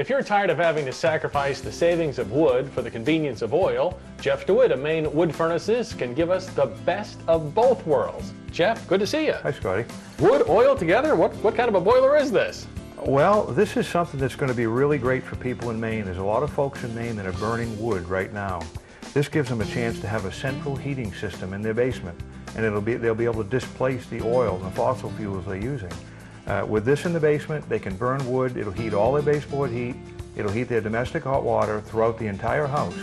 If you're tired of having to sacrifice the savings of wood for the convenience of oil, Jeff DeWitt of Maine Wood Furnaces can give us the best of both worlds. Jeff, good to see you. Hi, Scotty. Wood, oil together? What kind of a boiler is this? Well, this is something that's going to be really great for people in Maine. There's a lot of folks in Maine that are burning wood right now. This gives them a chance to have a central heating system in their basement, and they'll be able to displace the oil and the fossil fuels they're using. With this in the basement, they can burn wood. It'll heat all their baseboard heat. It'll heat their domestic hot water throughout the entire house.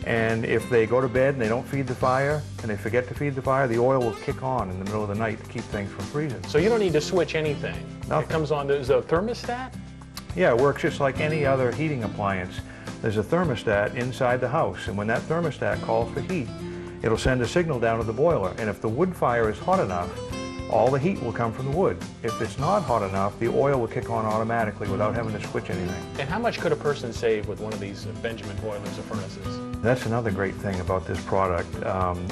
And if they go to bed and they don't feed the fire, and they forget to feed the fire, the oil will kick on in the middle of the night to keep things from freezing. So you don't need to switch anything? Nothing. It comes on, there's a thermostat? Yeah, it works just like any other heating appliance. There's a thermostat inside the house, and when that thermostat calls for heat, it'll send a signal down to the boiler. And if the wood fire is hot enough, all the heat will come from the wood. If it's not hot enough, the oil will kick on automatically without having to switch anything. And how much could a person save with one of these Benjamin boilers or furnaces? That's another great thing about this product.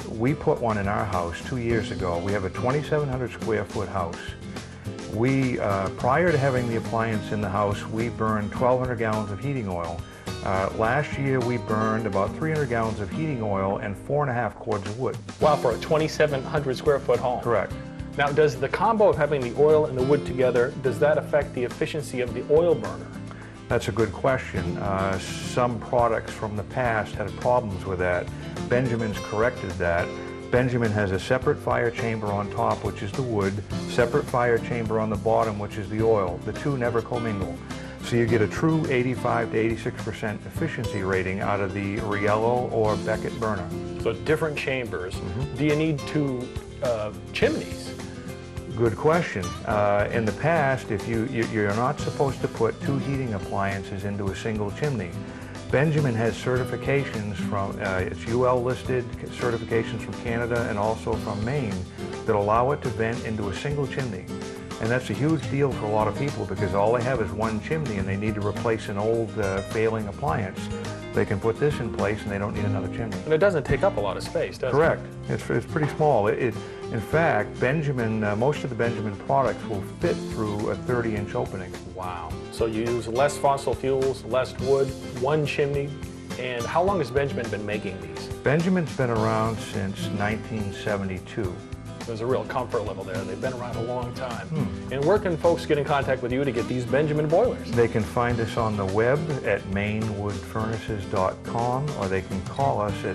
We put one in our house 2 years ago. We have a 2,700 square foot house. We, prior to having the appliance in the house, we burned 1,200 gallons of heating oil. Last year we burned about 300 gallons of heating oil and 4.5 cords of wood. Wow, for a 2,700 square foot home. Correct. Now, does the combo of having the oil and the wood together, does that affect the efficiency of the oil burner? That's a good question. Some products from the past had problems with that. Benjamin's corrected that. Benjamin has a separate fire chamber on top, which is the wood, separate fire chamber on the bottom, which is the oil. The two never commingle. So you get a true 85 to 86% efficiency rating out of the Riello or Beckett burner. So different chambers. Do you need two chimneys? Good question. In the past, if you're not supposed to put two heating appliances into a single chimney. Benjamin has certifications from, it's UL listed, certifications from Canada and also from Maine that allow it to vent into a single chimney. And that's a huge deal for a lot of people because all they have is one chimney and they need to replace an old failing appliance. They can put this in place and they don't need another chimney. And it doesn't take up a lot of space, does it? Correct. It's pretty small. In fact, Benjamin, most of the Benjamin products will fit through a 30-inch opening. Wow. So you use less fossil fuels, less wood, one chimney. And how long has Benjamin been making these? Benjamin's been around since 1972. There's a real comfort level there. They've been around a long time. And where can folks get in contact with you to get these Benjamin boilers? They can find us on the web at mainwoodfurnaces.com or they can call us at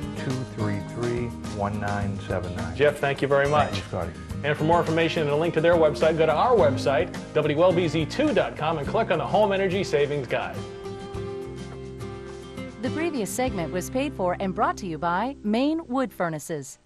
233-1979. Jeff, thank you very much. Thank you, Scotty. And for more information and a link to their website, go to our website, WLBZ2.com, and click on the Home Energy Savings Guide. The previous segment was paid for and brought to you by Maine Wood Furnaces.